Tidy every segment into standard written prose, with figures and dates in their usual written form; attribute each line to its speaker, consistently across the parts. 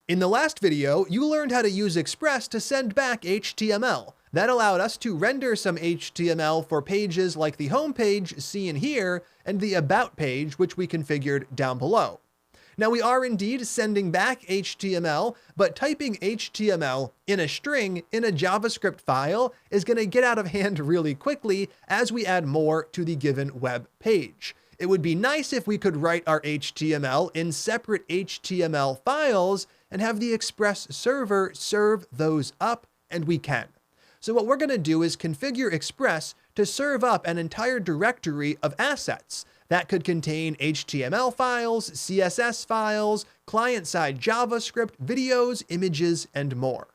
Speaker 1: In the last video, you learned how to use Express to send back HTML. That allowed us to render some HTML for pages like the home page seen here and the About page, which we configured down below. Now we are indeed sending back HTML, but typing HTML in a string in a JavaScript file is going to get out of hand really quickly as we add more to the given web page. It would be nice if we could write our HTML in separate HTML files and have the Express server serve those up, and we can. So what we're going to do is configure Express to serve up an entire directory of assets that could contain HTML files, CSS files, client-side JavaScript, videos, images, and more.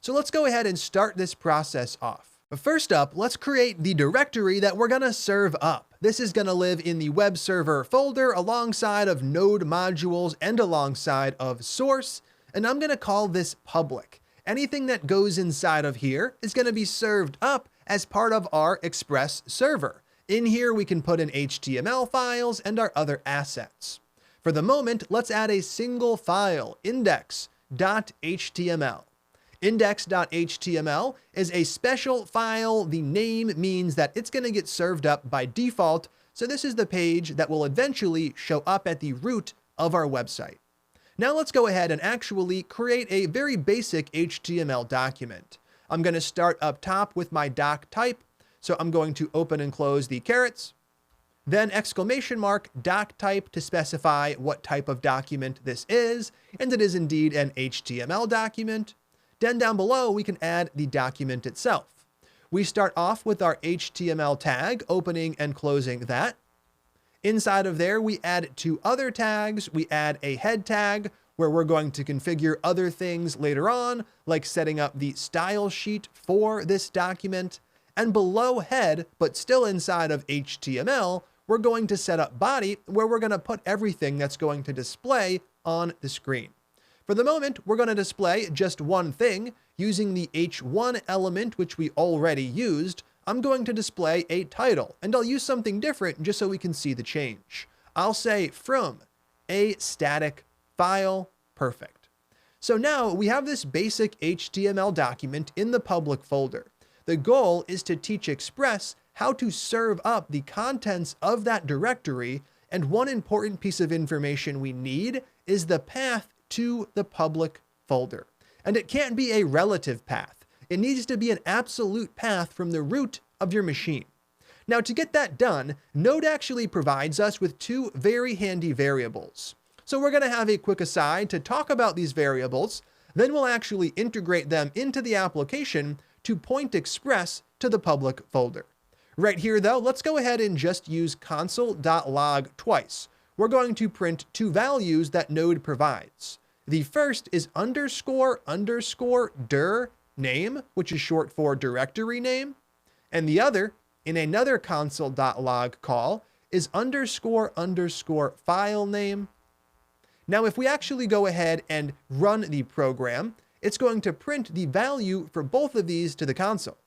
Speaker 1: So let's go ahead and start this process off. But first up, let's create the directory that we're going to serve up. This is going to live in the web server folder alongside of node modules and alongside of source, and I'm going to call this public. Anything that goes inside of here is going to be served up as part of our Express server. In here, we can put in HTML files and our other assets. For the moment, let's add a single file, index.html. Index.html is a special file. The name means that it's going to get served up by default, so this is the page that will eventually show up at the root of our website. Now let's go ahead and actually create a very basic HTML document. I'm going to start up top with my doc type. So I'm going to open and close the carets, then exclamation mark doc type to specify what type of document this is, and it is indeed an HTML document. Then down below, we can add the document itself. We start off with our HTML tag, opening and closing that. Inside of there, we add two other tags. We add a head tag, where we're going to configure other things later on, like setting up the style sheet for this document. And below head, but still inside of HTML, we're going to set up body, where we're going to put everything that's going to display on the screen. For the moment, we're going to display just one thing. Using the h1 element, which we already used, I'm going to display a title, and I'll use something different just so we can see the change. I'll say from a static file, perfect. So now we have this basic HTML document in the public folder. The goal is to teach Express how to serve up the contents of that directory, and one important piece of information we need is the path to the public folder. And it can't be a relative path. It needs to be an absolute path from the root of your machine. Now, to get that done, Node actually provides us with two very handy variables. So we're going to have a quick aside to talk about these variables, then we'll actually integrate them into the application to point Express to the public folder. Right here though, let's go ahead and just use console.log twice. We're going to print two values that Node provides. The first is underscore dir name, which is short for directory name. And the other, in another console.log call, is underscore file name. Now, if we actually go ahead and run the program, it's going to print the value for both of these to the console.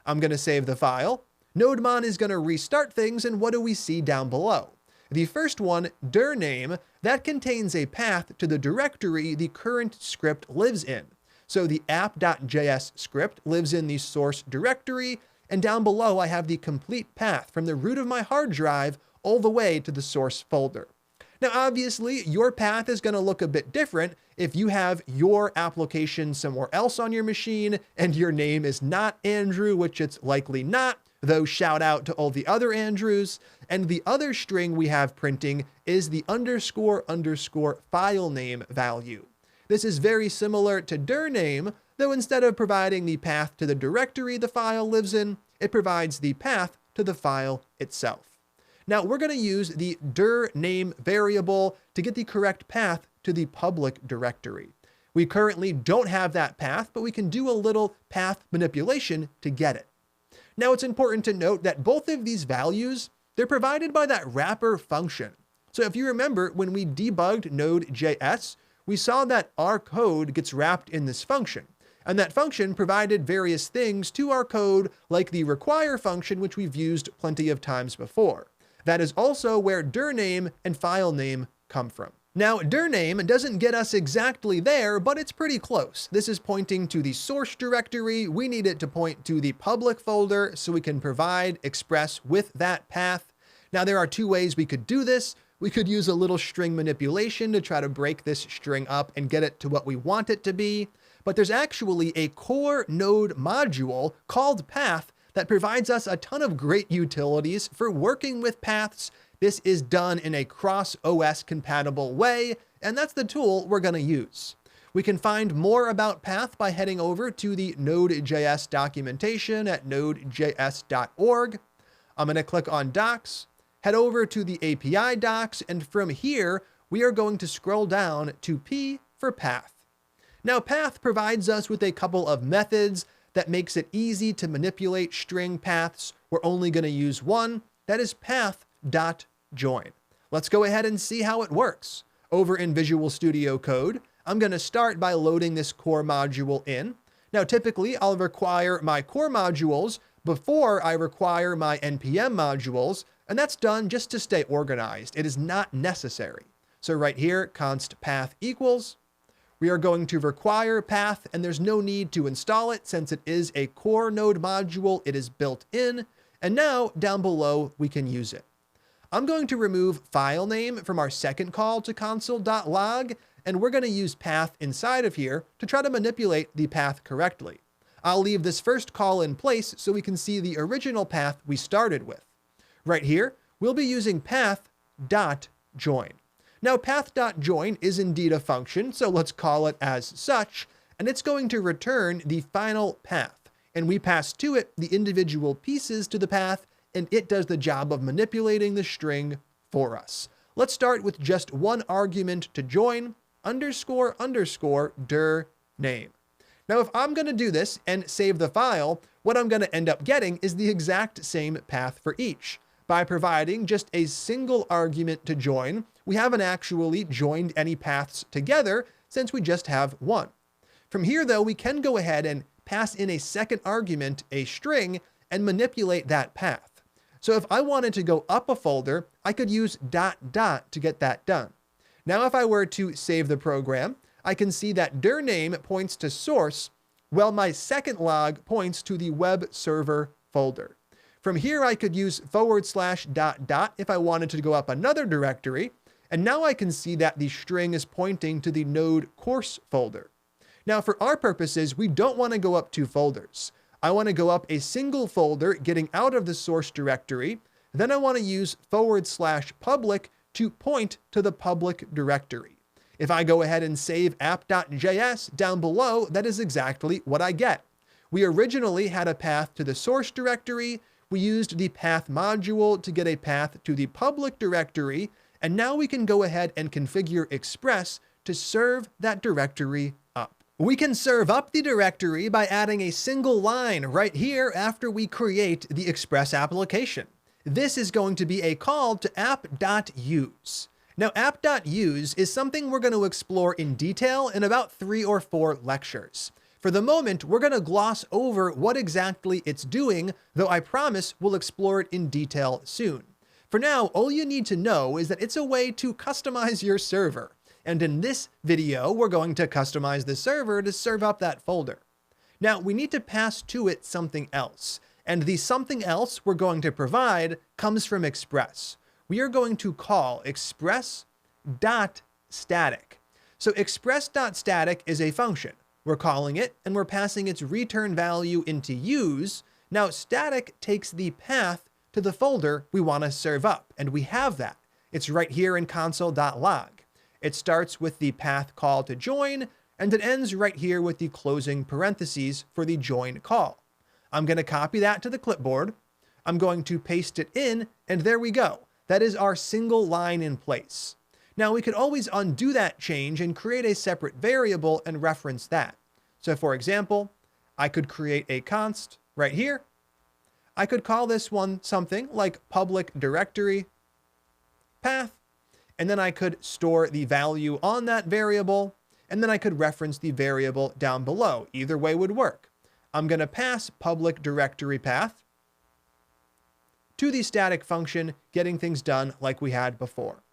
Speaker 1: I'm going to save the file. NodeMon is going to restart things, and what do we see down below? The first one, dir name, that contains a path to the directory the current script lives in. So the app.js script lives in the source directory, and down below I have the complete path from the root of my hard drive all the way to the source folder. Now, obviously, your path is going to look a bit different if you have your application somewhere else on your machine and your name is not Andrew, which it's likely not, though shout out to all the other Andrews. And the other string we have printing is the underscore file name value. This is very similar to dir name, though instead of providing the path to the directory the file lives in, it provides the path to the file itself. Now we're going to use the dir name variable to get the correct path to the public directory. We currently don't have that path, but we can do a little path manipulation to get it. Now it's important to note that both of these values, they're provided by that wrapper function. So if you remember, when we debugged Node.js, we saw that our code gets wrapped in this function. And that function provided various things to our code, like the require function, which we've used plenty of times before. That is also where dir name and file name come from. Now, dir name doesn't get us exactly there, but it's pretty close. This is pointing to the source directory. We need it to point to the public folder so we can provide Express with that path. Now, there are two ways we could do this. We could use a little string manipulation to try to break this string up and get it to what we want it to be. But there's actually a core node module called path that provides us a ton of great utilities for working with paths. This is done in a cross-OS compatible way, and that's the tool we're going to use. We can find more about Path by heading over to the Node.js documentation at nodejs.org. I'm going to click on Docs, head over to the API docs, and from here, we are going to scroll down to P for Path. Now, Path provides us with a couple of methods that makes it easy to manipulate string paths. We're only going to use one, that is path.join. Let's go ahead and see how it works. Over in Visual Studio Code, I'm going to start by loading this core module in. Now, typically, I'll require my core modules before I require my NPM modules, and that's done just to stay organized. It is not necessary. So right here, const path equals. We are going to require path, and there's no need to install it since it is a core node module. It is built in, and now down below, we can use it. I'm going to remove file name from our second call to console.log, and we're going to use path inside of here to try to manipulate the path correctly. I'll leave this first call in place so we can see the original path we started with. Right here, we'll be using path.join. Now, path.join is indeed a function, so let's call it as such, and it's going to return the final path. And we pass to it the individual pieces to the path, and it does the job of manipulating the string for us. Let's start with just one argument to join, underscore underscore dir name. Now, if I'm going to do this and save the file, what I'm going to end up getting is the exact same path for each. By providing just a single argument to join, we haven't actually joined any paths together since we just have one. From here, though, we can go ahead and pass in a second argument, a string, and manipulate that path. So if I wanted to go up a folder, I could use ... to get that done. Now, if I were to save the program, I can see that dir name points to source, while my second log points to the web server folder. From here, I could use / ... if I wanted to go up another directory, and now I can see that the string is pointing to the node course folder. Now, for our purposes, we don't want to go up two folders. I want to go up a single folder, getting out of the source directory. Then I want to use / public to point to the public directory. If I go ahead and save app.js down below, that is exactly what I get. We originally had a path to the source directory. We used the path module to get a path to the public directory, and now we can go ahead and configure Express to serve that directory up. We can serve up the directory by adding a single line right here after we create the Express application. This is going to be a call to app.use. Now, app.use is something we're going to explore in detail in about 3 or 4 lectures. For the moment, we're going to gloss over what exactly it's doing, though I promise we'll explore it in detail soon. For now, all you need to know is that it's a way to customize your server. And in this video, we're going to customize the server to serve up that folder. Now, we need to pass to it something else. And the something else we're going to provide comes from Express. We are going to call express.static. So express.static is a function. We're calling it, and we're passing its return value into use. Now, static takes the path to the folder we want to serve up, and we have that. It's right here in console.log. It starts with the path call to join, and it ends right here with the closing parentheses for the join call. I'm going to copy that to the clipboard. I'm going to paste it in, and there we go. That is our single line in place. Now, we could always undo that change and create a separate variable and reference that. So for example, I could create a const right here. I could call this one something like public directory path, and then I could store the value on that variable, and then I could reference the variable down below. Either way would work. I'm going to pass public directory path to the static function, getting things done like we had before.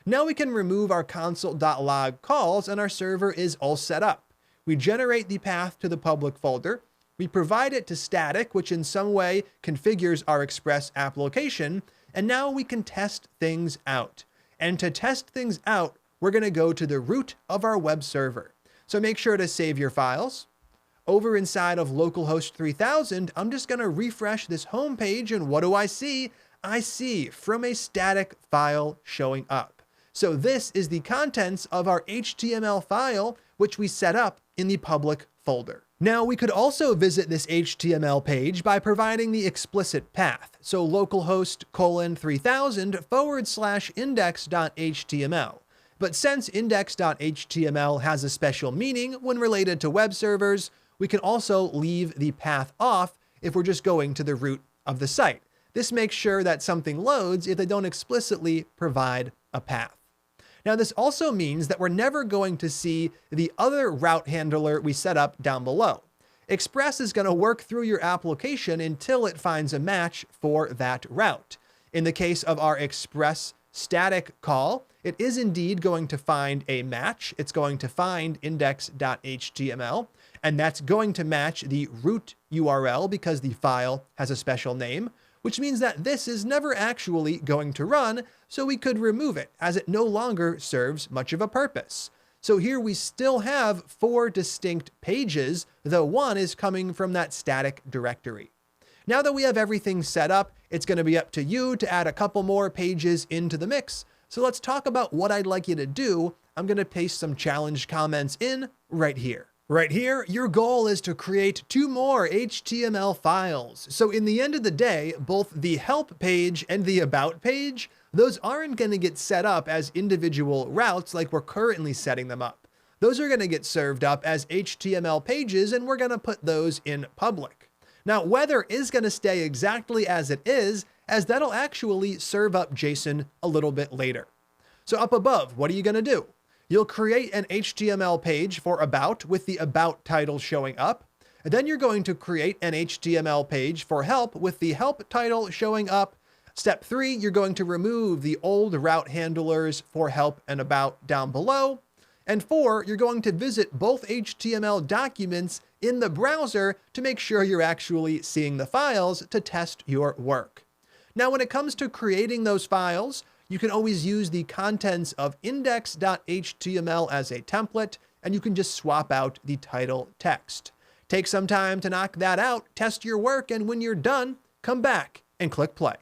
Speaker 1: Now we can remove our console.log calls and our server is all set up. We generate the path to the public folder. We provide it to static, which in some way configures our Express application. And now we can test things out. And to test things out, we're going to go to the root of our web server. So make sure to save your files. Over inside of localhost 3000, I'm just going to refresh this home page, and what do I see? I see from a static file showing up. So this is the contents of our HTML file, which we set up in the public folder. Now we could also visit this HTML page by providing the explicit path. So localhost :/index.html. But since index.html has a special meaning when related to web servers, we can also leave the path off if we're just going to the root of the site. This makes sure that something loads if they don't explicitly provide a path. Now, this also means that we're never going to see the other route handler we set up down below. Express is going to work through your application until it finds a match for that route. In the case of our Express static call, it is indeed going to find a match. It's going to find index.html, and that's going to match the root URL because the file has a special name, which means that this is never actually going to run, so we could remove it as it no longer serves much of a purpose. So here we still have 4 distinct pages, though one is coming from that static directory. Now that we have everything set up, it's going to be up to you to add a couple more pages into the mix. So let's talk about what I'd like you to do. I'm going to paste some challenge comments in right here. Right here, your goal is to create 2 more HTML files. So in the end of the day, both the help page and the about page, those aren't going to get set up as individual routes like we're currently setting them up. Those are going to get served up as HTML pages, and we're going to put those in public. Now, weather is going to stay exactly as it is, as that'll actually serve up JSON a little bit later. So up above, what are you going to do? You'll create an HTML page for about with the about title showing up. And then you're going to create an HTML page for help with the help title showing up. Step 3, you're going to remove the old route handlers for help and about down below. And 4, you're going to visit both HTML documents in the browser to make sure you're actually seeing the files to test your work. Now, when it comes to creating those files, you can always use the contents of index.html as a template, and you can just swap out the title text. Take some time to knock that out, test your work, and when you're done, come back and click play.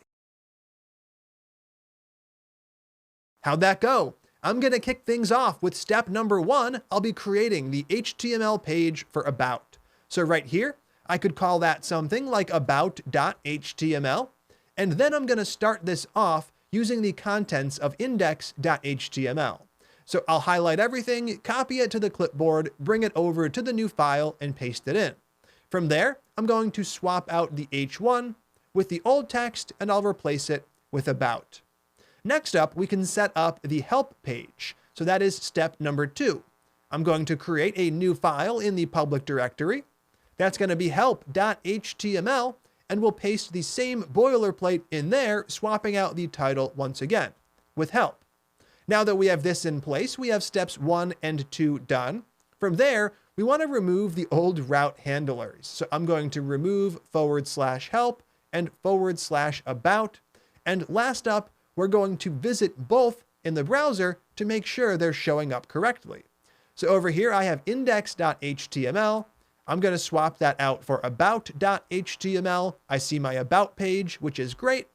Speaker 1: How'd that go? I'm going to kick things off with step number 1. I'll be creating the HTML page for about. So right here, I could call that something like about.html, and then I'm going to start this off using the contents of index.html. So I'll highlight everything, copy it to the clipboard, bring it over to the new file, and paste it in. From there, I'm going to swap out the h1 with the old text, and I'll replace it with about. Next up, we can set up the help page. So that is step number 2. I'm going to create a new file in the public directory. That's going to be help.html, and we'll paste the same boilerplate in there, swapping out the title once again with help. Now that we have this in place, we have steps 1 and 2 done. From there, we want to remove the old route handlers. So I'm going to remove /help and /about. And last up, we're going to visit both in the browser to make sure they're showing up correctly. So over here, I have index.html. I'm going to swap that out for about.html. I see my about page, which is great.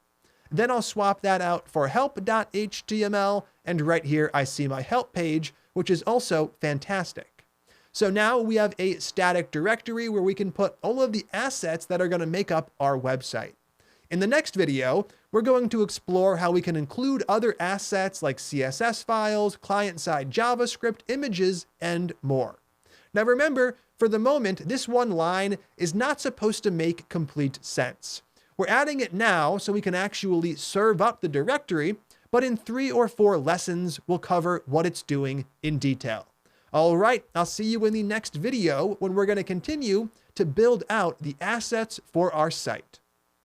Speaker 1: Then I'll swap that out for help.html. And right here, I see my help page, which is also fantastic. So now we have a static directory where we can put all of the assets that are going to make up our website. In the next video, we're going to explore how we can include other assets like CSS files, client-side JavaScript, images, and more. Now remember, for the moment, this one line is not supposed to make complete sense. We're adding it now so we can actually serve up the directory, but in 3 or 4 lessons, we'll cover what it's doing in detail. All right, I'll see you in the next video when we're going to continue to build out the assets for our site.